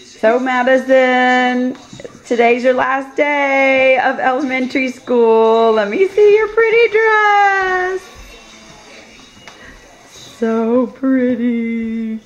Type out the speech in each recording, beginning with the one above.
So Madison, today's your last day of elementary school. Let me see your pretty dress. So pretty.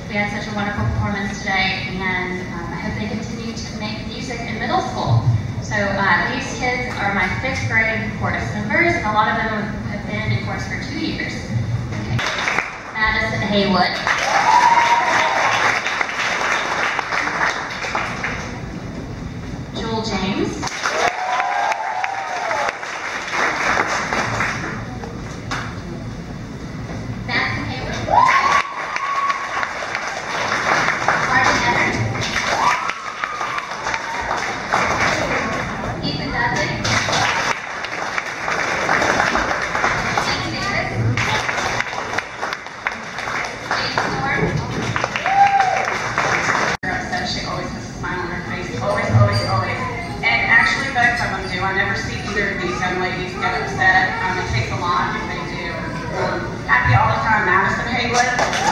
We had such a wonderful performance today, and I hope they continue to make music in middle school. So these kids are my 5th grade chorus members, and a lot of them have been in chorus for 2 years. Okay. Madison Haywood. Joel James. I never see either of these young ladies get upset. It takes a lot, and they do. Happy all the time, Madison Haywood.